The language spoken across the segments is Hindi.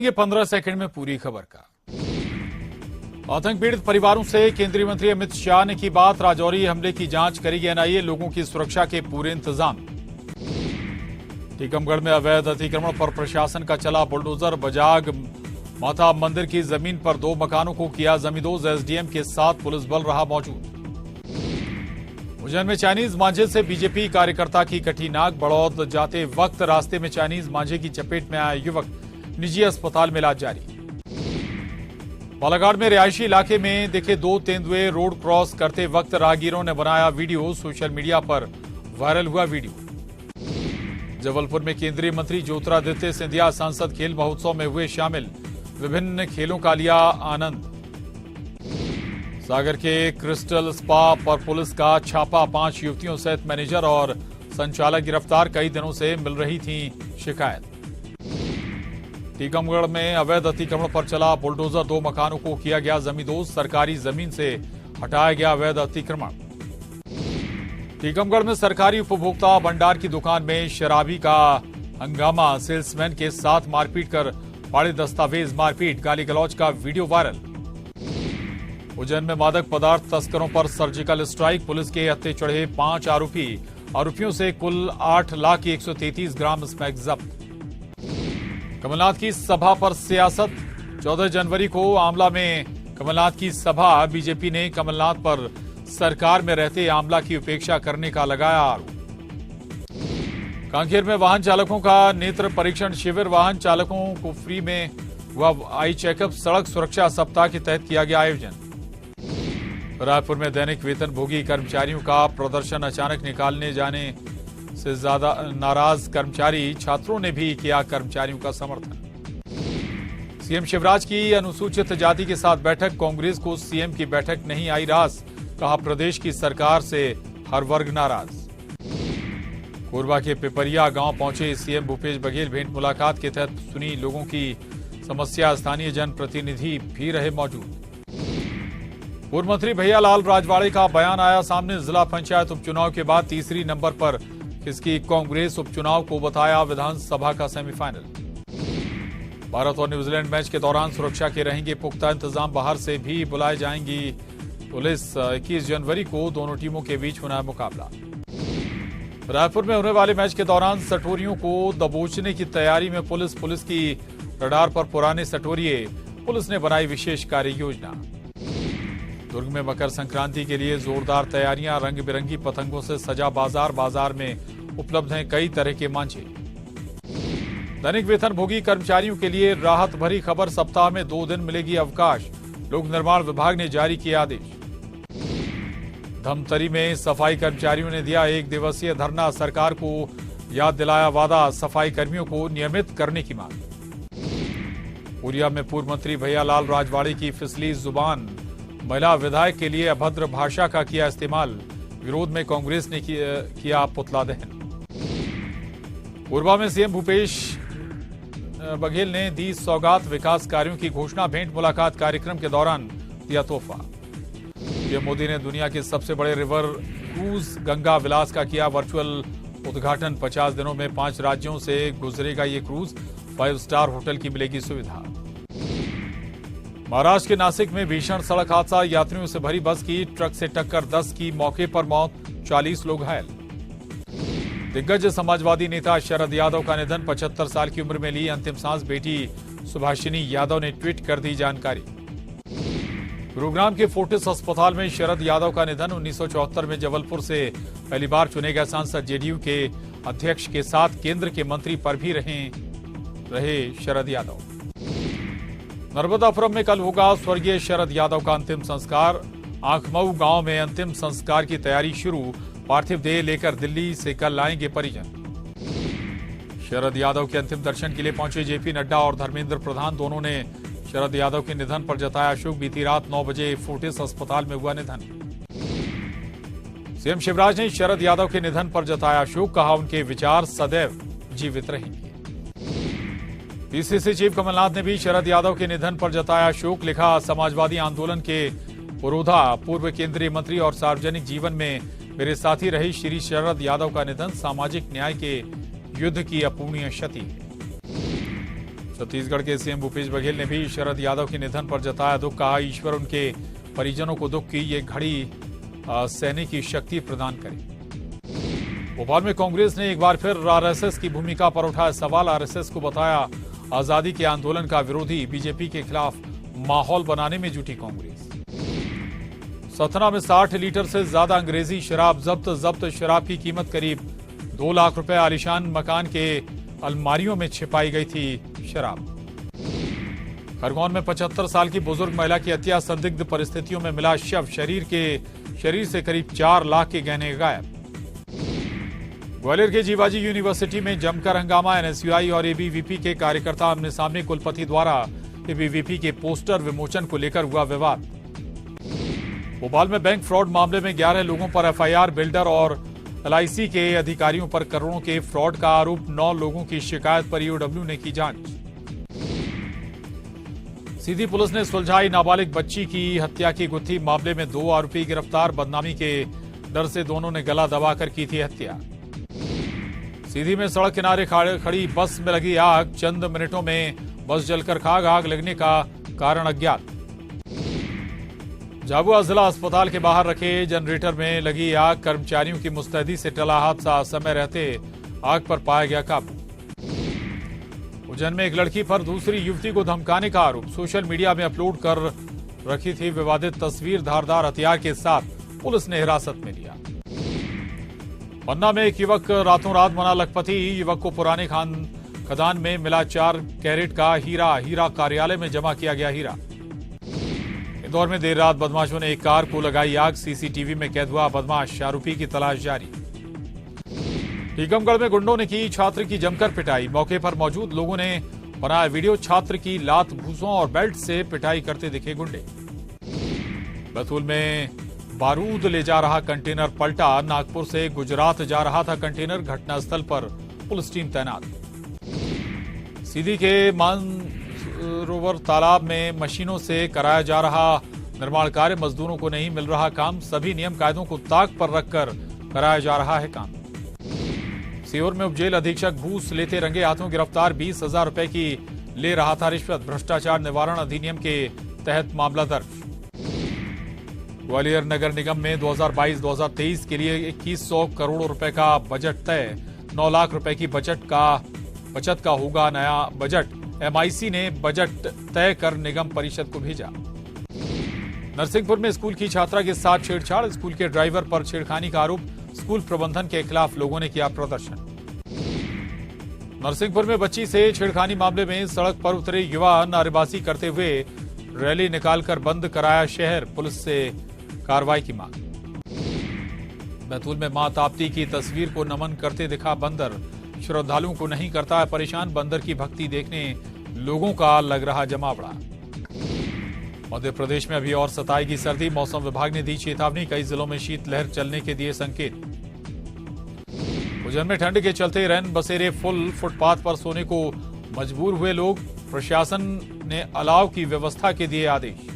ये 15 सेकंड में पूरी खबर का। आतंक पीड़ित परिवारों से केंद्रीय मंत्री अमित शाह ने की बात। राजौरी हमले की जांच करेगी एनआईए। लोगों की सुरक्षा के पूरे इंतजाम। टीकमगढ़ में अवैध अतिक्रमण पर प्रशासन का चला बुलडोजर। बजाग माता मंदिर की जमीन पर 2 मकानों को किया जमींदोज। एसडीएम के साथ पुलिस बल रहा मौजूद। उज्जैन में चाइनीज मांझे से बीजेपी कार्यकर्ता की कटी नाक। बड़ौद जाते वक्त रास्ते में चाइनीज मांझे की चपेट में आया युवक। निजी अस्पताल में इलाज जारी। बालाघाट में रिहायशी इलाके में दिखे 2 तेंदुए। रोड क्रॉस करते वक्त राहगीरों ने बनाया वीडियो। सोशल मीडिया पर वायरल हुआ वीडियो। जबलपुर में केंद्रीय मंत्री ज्योतिरादित्य सिंधिया संसद खेल महोत्सव में हुए शामिल। विभिन्न खेलों का लिया आनंद। सागर के क्रिस्टल स्पा पर पुलिस का छापा। 5 युवतियों सहित मैनेजर और संचालक गिरफ्तार। कई दिनों से मिल रही थी शिकायत। टीकमगढ़ में अवैध अतिक्रमण पर चला बुलडोजर। 2 मकानों को किया गया जमींदोज। सरकारी जमीन से हटाया गया अवैध अतिक्रमण। टीकमगढ़ में सरकारी उपभोक्ता भंडार की दुकान में शराबी का हंगामा। सेल्समैन के साथ मारपीट कर फाड़े दस्तावेज। मारपीट गाली गलौज का वीडियो वायरल। उज्जैन में मादक पदार्थ तस्करों पर सर्जिकल स्ट्राइक। पुलिस के हत्थे चढ़े 5 आरोपियों से कुल 8,133 ग्राम स्मैक जब्त। कमलनाथ की सभा पर सियासत। 14 जनवरी को आमला में कमलनाथ की सभा। बीजेपी ने कमलनाथ पर सरकार में रहते आमला की उपेक्षा करने का लगाया आरोप। कांकेर में वाहन चालकों का नेत्र परीक्षण शिविर। वाहन चालकों को फ्री में हुआ आई चेकअप। सड़क सुरक्षा सप्ताह के तहत किया गया आयोजन। रायपुर में दैनिक वेतन भोगी कर्मचारियों का प्रदर्शन। अचानक निकालने जाने से ज्यादा नाराज कर्मचारी। छात्रों ने भी किया कर्मचारियों का समर्थन। सीएम शिवराज की अनुसूचित जाति के साथ बैठक। कांग्रेस को सीएम की बैठक नहीं आई रास। कहा प्रदेश की सरकार से हर वर्ग नाराज। कोरबा के पिपरिया गांव पहुंचे सीएम भूपेश बघेल। भेंट मुलाकात के तहत सुनी लोगों की समस्या। स्थानीय जनप्रतिनिधि भी रहे मौजूद। पूर्व मंत्री भैयालाल राजवाड़े का बयान आया सामने। जिला पंचायत उपचुनाव के बाद तीसरी नंबर पर इसकी कांग्रेस उपचुनाव को बताया विधानसभा का सेमीफाइनल। भारत और न्यूजीलैंड मैच के दौरान सुरक्षा के रहेंगे पुख्ता इंतजाम। बाहर से भी बुलाए जाएंगी पुलिस। 21 जनवरी को दोनों टीमों के बीच होना है मुकाबला। रायपुर में होने वाले मैच के दौरान सटोरियों को दबोचने की तैयारी में पुलिस की रडार पर पुराने सटोरिये। पुलिस ने बनाई विशेष कार्य योजना। दुर्ग में मकर संक्रांति के लिए जोरदार तैयारियां। रंग बिरंगी पतंगों से सजा बाजार में उपलब्ध हैं कई तरह के मांझे। दैनिक वेतन भोगी कर्मचारियों के लिए राहत भरी खबर। सप्ताह में 2 दिन मिलेगी अवकाश। लोक निर्माण विभाग ने जारी किया आदेश। धमतरी में सफाई कर्मचारियों ने दिया 1 दिवसीय धरना। सरकार को याद दिलाया वादा। सफाई कर्मियों को नियमित करने की मांग। उरिया में पूर्व मंत्री भैयालाल राजवाड़े की फिसली जुबान। महिला विधायक के लिए अभद्र भाषा का किया इस्तेमाल। विरोध में कांग्रेस ने किया पुतला दहन। कोरबा में सीएम भूपेश बघेल ने दी सौगात। विकास कार्यों की घोषणा। भेंट मुलाकात कार्यक्रम के दौरान दिया तोहफा। पीएम मोदी ने दुनिया के सबसे बड़े रिवर क्रूज गंगा विलास का किया वर्चुअल उद्घाटन। 50 दिनों में 5 राज्यों से गुजरेगा ये क्रूज। 5 स्टार होटल की मिलेगी सुविधा। महाराष्ट्र के नासिक में भीषण सड़क हादसा। यात्रियों से भरी बस की ट्रक से टक्कर। 10 की मौके पर मौत। 40 लोग घायल। दिग्गज समाजवादी नेता शरद यादव का निधन। 75 साल की उम्र में ली अंतिम सांस। बेटी सुभाषिनी यादव ने ट्वीट कर दी जानकारी। गुरुग्राम के फोर्टिस अस्पताल में शरद यादव का निधन। 1974 में जबलपुर से पहली बार चुने गए सांसद। जेडीयू के अध्यक्ष के साथ केंद्र के मंत्री पर भी रहे शरद यादव। नर्मदापुरम में कल होगा स्वर्गीय शरद यादव का अंतिम संस्कार। आंखमऊ गांव में अंतिम संस्कार की तैयारी शुरू। पार्थिव देह लेकर दिल्ली से कल लाएंगे परिजन। शरद यादव के अंतिम दर्शन के लिए पहुंचे जेपी नड्डा और धर्मेंद्र प्रधान। दोनों ने शरद यादव के निधन पर जताया शोक। बीती रात 9 बजे फोर्टिस अस्पताल में हुआ निधन। सीएम शिवराज ने शरद यादव के निधन पर जताया शोक। कहा उनके विचार सदैव जीवित रहेंगे। पीसीसी चीफ कमलनाथ ने भी शरद यादव के निधन पर जताया शोक। लिखा समाजवादी आंदोलन के पुरोधा पूर्व केंद्रीय मंत्री और सार्वजनिक जीवन में मेरे साथी रहे श्री शरद यादव का निधन सामाजिक न्याय के युद्ध की अपूर्णीय क्षति है। छत्तीसगढ़ के सीएम भूपेश बघेल ने भी शरद यादव के निधन पर जताया दुख। कहा, ईश्वर उनके परिजनों को दुख की ये घड़ी सहने की शक्ति प्रदान करे। भोपाल में कांग्रेस ने एक बार फिर आरएसएस की भूमिका पर उठाया सवाल। आरएसएस को बताया आजादी के आंदोलन का विरोधी। बीजेपी के खिलाफ माहौल बनाने में जुटी कांग्रेस। सतना में 60 लीटर से ज्यादा अंग्रेजी शराब जब्त शराब की कीमत करीब 2 लाख रुपए। आलीशान मकान के अलमारियों में छिपाई गई थी शराब। खरगोन में 75 साल की बुजुर्ग महिला की हत्या। संदिग्ध परिस्थितियों में मिला शव। शरीर से करीब 4 लाख के गहने गायब। ग्वालियर के जीवाजी यूनिवर्सिटी में जमकर हंगामा। एनएसयूआई और एबीवीपी के कार्यकर्ता आमने सामने। कुलपति द्वारा एबीवीपी के पोस्टर विमोचन को लेकर हुआ विवाद। भोपाल में बैंक फ्रॉड मामले में 11 लोगों पर एफआईआर। बिल्डर और एलआईसी के अधिकारियों पर करोड़ों के फ्रॉड का आरोप। 9 लोगों की शिकायत पर ईओडब्ल्यू ने की जांच। सीधी पुलिस ने सुलझाई नाबालिग बच्ची की हत्या की गुत्थी। मामले में 2 आरोपी गिरफ्तार। बदनामी के डर से दोनों ने गला दबाकर की थी हत्या। सीधी में सड़क किनारे खड़ी बस में लगी आग। चंद मिनटों में बस जलकर खाक। आग लगने का कारण अज्ञात। झाबुआ जिला अस्पताल के बाहर रखे जनरेटर में लगी आग। कर्मचारियों की मुस्तैदी से टला हादसा। समय रहते आग पर पाया गया काबू। उज्जैन में एक लड़की पर दूसरी युवती को धमकाने का आरोप। सोशल मीडिया में अपलोड कर रखी थी विवादित तस्वीर। धारदार हथियार के साथ पुलिस ने हिरासत में लिया। पन्ना में एक युवक रातों रात बना लखपति। युवक को पुराने खदान में मिला 4 कैरेट का हीरा कार्यालय में जमा किया गया हीरा। इंदौर में देर रात बदमाशों ने एक कार को लगाई आग। सीसीटीवी में कैद हुआ बदमाश। आरोपी की तलाश जारी। टीकमगढ़ में गुंडों ने की छात्र की जमकर पिटाई। मौके पर मौजूद लोगों ने बनाया वीडियो। छात्र की लात भूसों और बेल्ट से पिटाई करते दिखे गुंडे। बैतूल में बारूद ले जा रहा कंटेनर पलटा। नागपुर से गुजरात जा रहा था कंटेनर। घटनास्थल पर पुलिस टीम तैनात। सीधी के मानसरोवर तालाब में मशीनों से कराया जा रहा निर्माण कार्य। मजदूरों को नहीं मिल रहा काम। सभी नियम कायदों को ताक पर रखकर कराया जा रहा है काम। सीहोर में उपजेल अधीक्षक घूस लेते रंगे हाथों गिरफ्तार। 20,000 रुपए की ले रहा था रिश्वत। भ्रष्टाचार निवारण अधिनियम के तहत मामला दर्ज। ग्वालियर नगर निगम में 2022-2023 के लिए 2100 करोड़ रुपए का बजट तय। 9 लाख रुपए की बचत का होगा नया बजट। एमआईसी ने बजट तय कर निगम परिषद को भेजा। नरसिंहपुर में स्कूल की छात्रा के साथ छेड़छाड़। स्कूल के ड्राइवर पर छेड़खानी का आरोप। स्कूल प्रबंधन के खिलाफ लोगों ने किया प्रदर्शन। नरसिंहपुर में बच्ची से छेड़खानी मामले में सड़क पर उतरे युवा नारेबाजी करते हुए रैली निकालकर बंद कराया शहर। पुलिस से कार्रवाई की मांग। बैतूल में मां ताप्ती की तस्वीर को नमन करते दिखा बंदर। श्रद्धालुओं को नहीं करता है परेशान। बंदर की भक्ति देखने लोगों का लग रहा जमावड़ा। मध्य प्रदेश में अभी और सताएगी सर्दी। मौसम विभाग ने दी चेतावनी। कई जिलों में शीतलहर चलने के दिए संकेत। उज्जैन में ठंड के चलते रैन बसेरे फुल। फुटपाथ पर सोने को मजबूर हुए लोग। प्रशासन ने अलाव की व्यवस्था के दिए आदेश।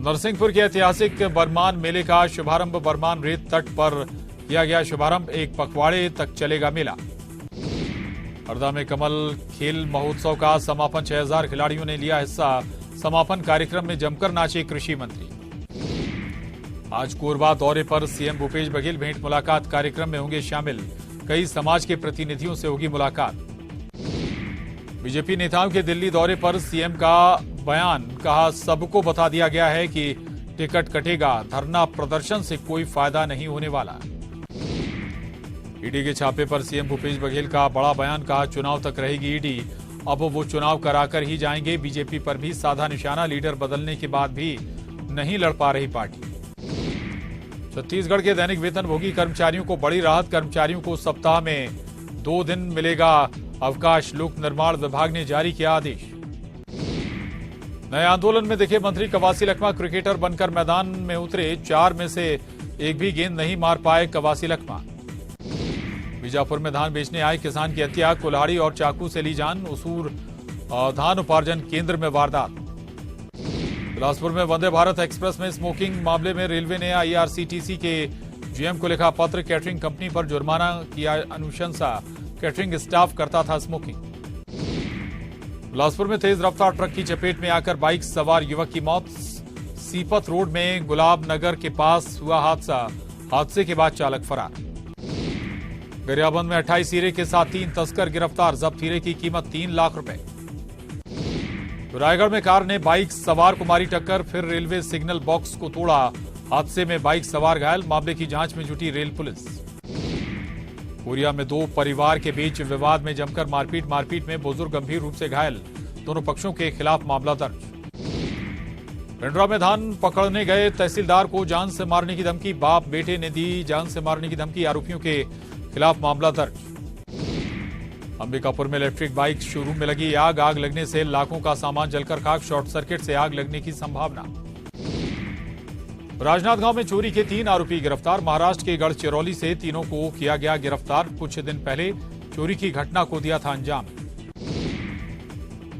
नरसिंहपुर के ऐतिहासिक बरमान मेले का शुभारंभ। बरमान रेत तट पर किया गया शुभारंभ। एक पखवाड़े तक चलेगा मेला। हरदा में कमल खेल महोत्सव का समापन। 6000 खिलाड़ियों ने लिया हिस्सा। समापन कार्यक्रम में जमकर नाचे कृषि मंत्री। आज कोरबा दौरे पर सीएम भूपेश बघेल। भेंट मुलाकात कार्यक्रम में होंगे शामिल। कई समाज के प्रतिनिधियों से होगी मुलाकात। बीजेपी नेताओं के दिल्ली दौरे पर सीएम का बयान। कहा, सबको बता दिया गया है कि टिकट कटेगा। धरना प्रदर्शन से कोई फायदा नहीं होने वाला। ईडी के छापे पर सीएम भूपेश बघेल का बड़ा बयान। कहा, चुनाव तक रहेगी ईडी। अब वो चुनाव कराकर ही जाएंगे। बीजेपी पर भी साधा निशाना। लीडर बदलने के बाद भी नहीं लड़ पा रही पार्टी। छत्तीसगढ़ के दैनिक वेतनभोगी कर्मचारियों को बड़ी राहत। कर्मचारियों को सप्ताह में 2 दिन मिलेगा अवकाश। लोक निर्माण विभाग ने जारी किया आदेश। नए आंदोलन में दिखे मंत्री कवासी लखमा। क्रिकेटर बनकर मैदान में उतरे। 4 में से एक भी गेंद नहीं मार पाए कवासी लखमा। बीजापुर में धान बेचने आए किसान की हत्या। कुल्हाड़ी और चाकू से ली जान। उसूर धान उपार्जन केंद्र में वारदात। बिलासपुर में वंदे भारत एक्सप्रेस में स्मोकिंग मामले में रेलवे ने आईआरसीटीसी के जीएम को लिखा पत्र। कैटरिंग कंपनी पर जुर्माना किया अनुशंसा। कैटरिंग स्टाफ करता था स्मोकिंग। बिलासपुर में तेज रफ्तार ट्रक की चपेट में आकर बाइक सवार युवक की मौत। सीपत रोड में गुलाब नगर के पास हुआ हादसे के बाद चालक फरार। गरियाबंद में 28 हीरे के साथ 3 तस्कर गिरफ्तार। जब्त हीरे की कीमत 3 लाख रुपए। रायगढ़ में कार ने बाइक सवार को मारी टक्कर, फिर रेलवे सिग्नल बॉक्स को तोड़ा। हादसे में बाइक सवार घायल। मामले की जांच में जुटी रेल पुलिस। कोरिया में 2 परिवार के बीच विवाद में जमकर मारपीट में बुजुर्ग गंभीर रूप से घायल। दोनों पक्षों के खिलाफ मामला दर्ज। पिंडरा में धान पकड़ने गए तहसीलदार को जान से मारने की धमकी। बाप बेटे ने दी जान से मारने की धमकी। आरोपियों के खिलाफ मामला दर्ज। अंबिकापुर में इलेक्ट्रिक बाइक शोरूम में लगी आग लगने से लाखों का सामान जलकर खाक। शॉर्ट सर्किट से आग लगने की संभावना। राजनांदगांव में चोरी के 3 आरोपी गिरफ्तार। महाराष्ट्र के गढ़चिरौली से तीनों को किया गया गिरफ्तार। कुछ दिन पहले चोरी की घटना को दिया था अंजाम।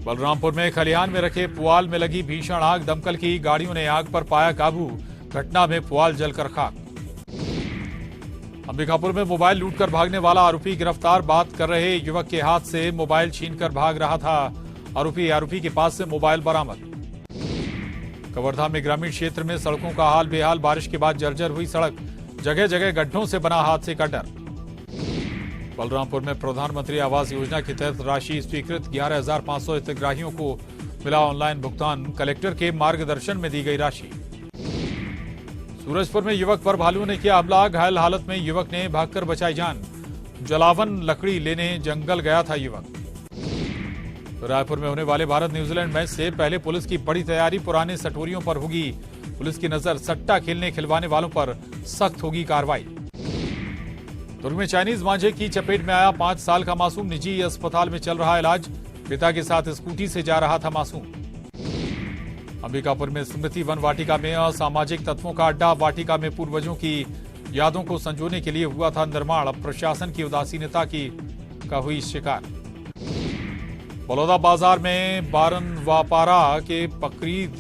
बलरामपुर में खलिहान में रखे पुआल में लगी भीषण आग। दमकल की गाड़ियों ने आग पर पाया काबू। घटना में पुआल जलकर खाक। अंबिकापुर में मोबाइल लूटकर भागने वाला आरोपी गिरफ्तार। बात कर रहे युवक के हाथ से मोबाइल छीनकर भाग रहा था आरोपी के पास से मोबाइल बरामद। कवर्धा में ग्रामीण क्षेत्र में सड़कों का हाल बेहाल। बारिश के बाद जर्जर हुई सड़क। जगह जगह गड्ढों से बना हादसे का डर। बलरामपुर में प्रधानमंत्री आवास योजना के तहत राशि स्वीकृत। 11,500 हितग्राहियों को मिला ऑनलाइन भुगतान। कलेक्टर के मार्गदर्शन में दी गई राशि। सूरजपुर में युवक पर भालू ने किया हमला। घायल हालत में युवक ने भागकर बचाई जान। जलावन लकड़ी लेने जंगल गया था युवक। रायपुर में होने वाले भारत न्यूजीलैंड मैच से पहले पुलिस की बड़ी तैयारी। पुराने सटोरियों पर होगी पुलिस की नजर। सट्टा खेलने खिलवाने वालों पर सख्त होगी कार्रवाई। दुर्ग में चाइनीज मांझे की चपेट में आया 5 साल का मासूम। निजी अस्पताल में चल रहा इलाज। पिता के साथ स्कूटी से जा रहा था मासूम। अंबिकापुर में स्मृति वन वाटिका में असामाजिक तत्वों का अड्डा। वाटिका में पूर्वजों की यादों को संजोने के लिए हुआ था निर्माण। अब प्रशासन की उदासीनता का हुई शिकार। बलौदा बाजार में बारनवापारा के पकरीद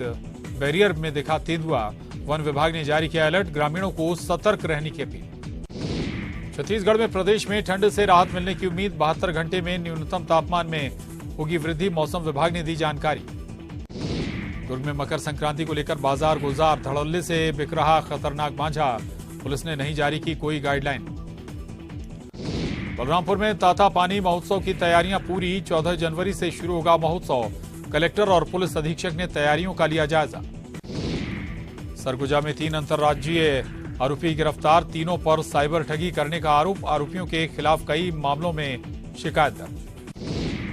बैरियर में दिखा तेंदुआ। वन विभाग ने जारी किया अलर्ट। ग्रामीणों को सतर्क रहने की अपील। छत्तीसगढ़ में प्रदेश में ठंड से राहत मिलने की उम्मीद। 72 घंटे में न्यूनतम तापमान में होगी वृद्धि। मौसम विभाग ने दी जानकारी। दुर्ग में मकर संक्रांति को लेकर बाजार गुलजार। धड़ल्ले से बिक रहा खतरनाक मांझा। पुलिस ने नहीं जारी की कोई गाइडलाइन। बलरामपुर में ताता पानी महोत्सव की तैयारियां पूरी। 14 जनवरी से शुरू होगा महोत्सव। कलेक्टर और पुलिस अधीक्षक ने तैयारियों का लिया जायजा। सरगुजा में 3 अंतर्राज्यीय आरोपी गिरफ्तार। तीनों पर साइबर ठगी करने का आरोप। आरोपियों के खिलाफ कई मामलों में शिकायत दर्ज।